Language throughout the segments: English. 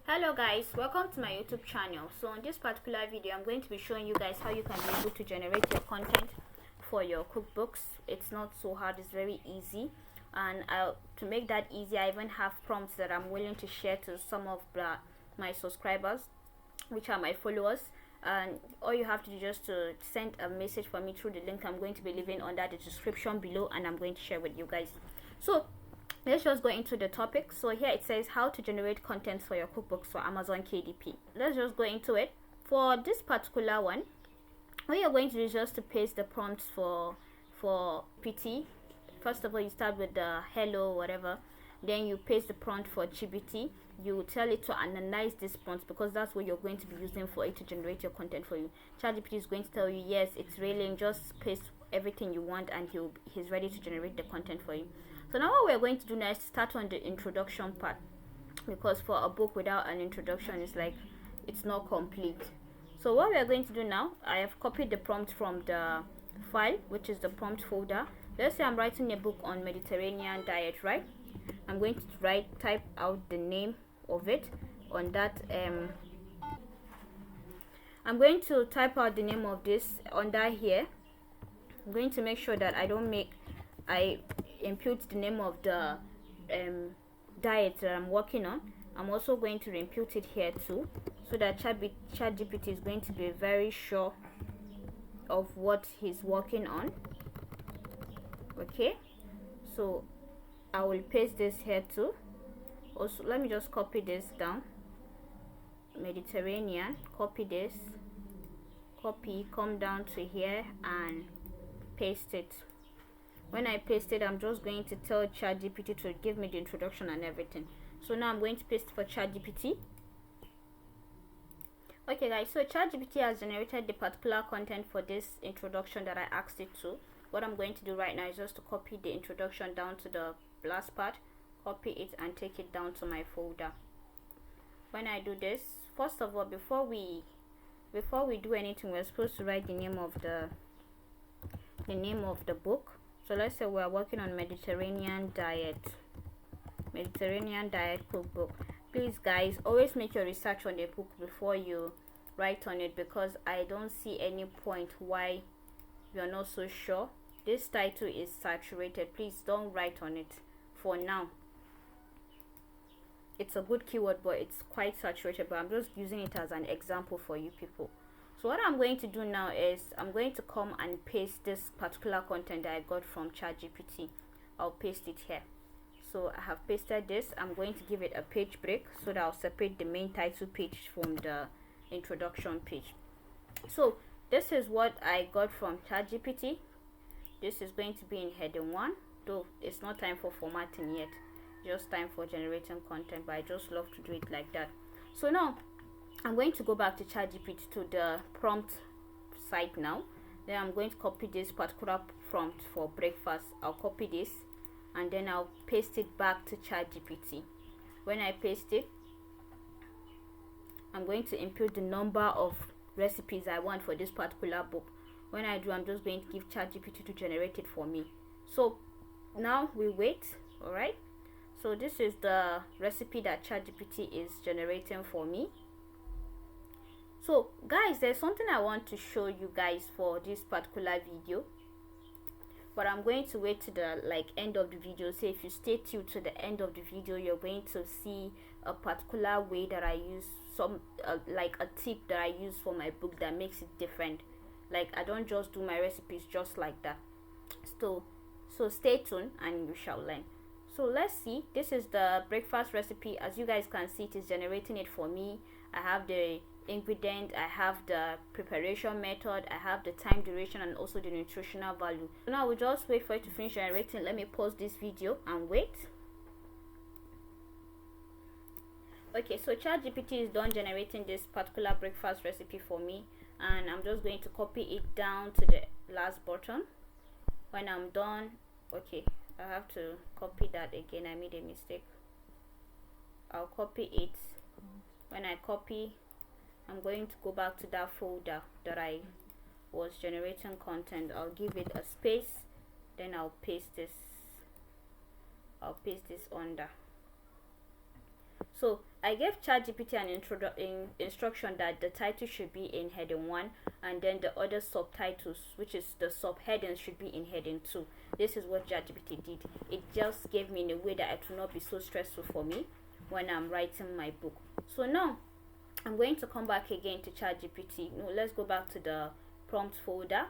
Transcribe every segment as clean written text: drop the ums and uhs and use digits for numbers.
Hello guys, welcome to my YouTube channel. So in this particular video I'm going to be showing you guys how you can be able to generate your content for your cookbooks. It's not so hard, it's very easy, and to make that easy I even have prompts that I'm willing to share to some of my subscribers, which are my followers, and all you have to do is just to send a message for me through the link I'm going to be leaving under the description below, and I'm going to share with you guys. So let's just go into the topic. So here it says how to generate content for your cookbooks for Amazon KDP. Let's just go into it. For this particular one, what you're going to do is just to paste the prompts for PT. First of all, you start with the hello whatever, then you paste the prompt for GBT. You tell it to analyze this prompt because that's what you're going to be using for it to generate your content for you. Chatgpt is going to tell you yes, it's raining, just paste everything you want and he's ready to generate the content for you. So now what we're going to do now is start on the introduction part, because for a book without an introduction is like it's not complete. So what we are going to do now, I have copied the prompt from the file, which is the prompt folder. Let's say I'm writing a book on Mediterranean diet, right? I'm going to type out the name of it on that. I'm going to type out the name of this under here. I'm going to make sure that I impute the name of the diet that I'm working on. I'm also going to impute it here too, so that Chatgpt is going to be very sure of what he's working on. Okay, so I will paste this here too. Also, let me just copy this down. Mediterranean, copy this, come down to here and paste it. When I paste it, I'm just going to tell Chatgpt to give me the introduction and everything. So now I'm going to paste for Chatgpt. Okay guys, so Chatgpt has generated the particular content for this introduction that I asked it to. What I'm going to do right now is just to copy the introduction down to the last part, copy it and take it down to my folder. When I do this, first of all, before we do anything, we're supposed to write the name of the book. So let's say we're working on Mediterranean diet cookbook. Please guys, always make your research on the book before you write on it, because I don't see any point why you're not so sure. This title is saturated. Please don't write on it for now. It's a good keyword, but it's quite saturated, but I'm just using it as an example for you people. So what I'm going to do now is I'm going to come and paste this particular content that I got from Chatgpt. I'll paste it here. So I have pasted this. I'm going to give it a page break so that I'll separate the main title page from the introduction page. So this is what I got from Chatgpt. This is going to be in heading 1, though it's not time for formatting yet, just time for generating content, but I just love to do it like that. So now I'm going to go back to Chatgpt to the prompt site now. Then I'm going to copy this particular prompt for breakfast. I'll copy this and then I'll paste it back to Chatgpt. When I paste it, I'm going to input the number of recipes I want for this particular book. When I do, I'm just going to give Chatgpt to generate it for me. So now we wait. All right, so this is the recipe that Chatgpt is generating for me. So guys, there's something I want to show you guys for this particular video, but I'm going to wait to the end of the video. So if you stay tuned to the end of the video, you're going to see a particular way that I use a tip that I use for my book that makes it different. Like, I don't just do my recipes just like that. So stay tuned and you shall learn. So let's see. This is the breakfast recipe. As you guys can see, it is generating it for me. I have the ingredient, I have the preparation method, I have the time duration, and also the nutritional value. So now we'll just wait for it to finish generating. Let me pause this video and wait. Okay, so Chatgpt is done generating this particular breakfast recipe for me, and I'm just going to copy it down to the last button. When I'm done, okay, I have to copy that again. I made a mistake. I'll copy it. When I copy, I'm going to go back to that folder that I was generating content. I'll give it a space, then I'll paste this under. So I gave ChatGPT an instruction that the title should be in heading 1, and then the other subtitles, which is the subheadings, should be in heading 2. This is what ChatGPT did. It just gave me in a way that it will not be so stressful for me when I'm writing my book. So now I'm going to come back again to ChatGPT. No, let's go back to the prompt folder.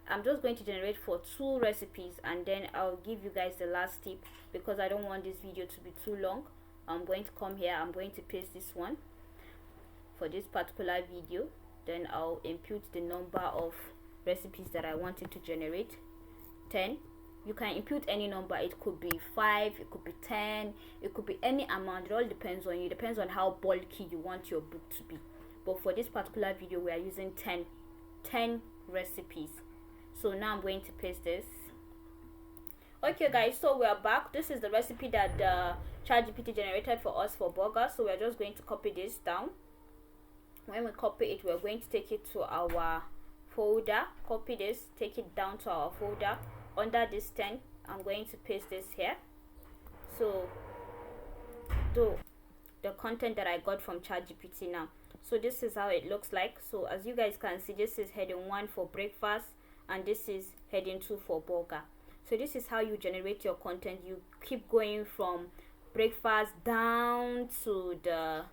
I'm just going to generate for 2 recipes, and then I'll give you guys the last tip because I don't want this video to be too long. I'm going to come here, I'm going to paste this one for this particular video, then I'll input the number of recipes that I wanted to generate. 10. You can input any number. It could be 5, it could be 10, it could be any amount. It all depends on you, depends on how bulky you want your book to be. But for this particular video we are using 10 recipes. So now I'm going to paste this. Okay guys, so we are back. This is the recipe that the ChatGPT generated for us for burgers. So we're just going to copy this down. When we copy it, we're going to take it to our folder. Copy this, take it down to our folder. Under this 10, I'm going to paste this here. So the content that I got from ChatGPT now. So this is how it looks like. So as you guys can see, this is heading 1 for breakfast, and this is heading 2 for burger. So this is how you generate your content. You keep going from breakfast down to the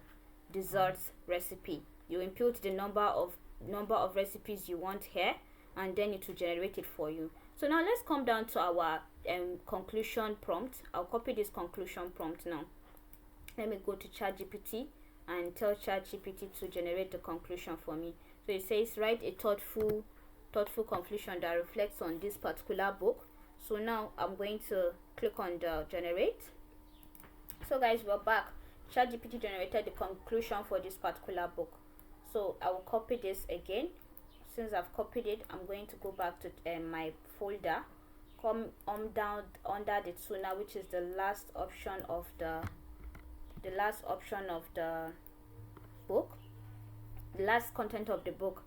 desserts recipe. You input the number of recipes you want here, and then it will generate it for you. So now let's come down to our conclusion prompt. I'll copy this conclusion prompt now. Let me go to ChatGPT and tell ChatGPT to generate the conclusion for me. So it says write a thoughtful conclusion that reflects on this particular book. So now I'm going to click on the generate. So guys, we're back. ChatGPT generated the conclusion for this particular book. So I will copy this again. Since I've copied it, I'm going to go back to my folder. Come down under the 2 now, which is the last option of the book, the last content of the book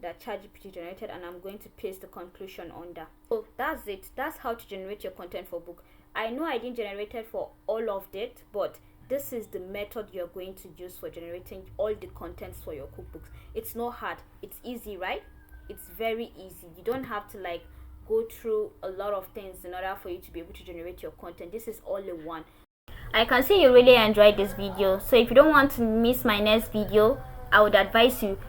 that ChatGPT generated, and I'm going to paste the conclusion under. So that's it. That's how to generate your content for book. I know I didn't generate it for all of it, but this is the method you're going to use for generating all the contents for your cookbooks. It's not hard, it's easy, right? It's very easy. You don't have to like go through a lot of things in order for you to be able to generate your content. This is all in one. I can see you really enjoyed this video, so if you don't want to miss my next video, I would advise you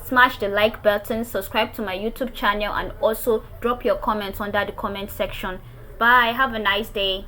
smash the like button, subscribe to my YouTube channel, and also drop your comments under the comment section. Bye, have a nice day.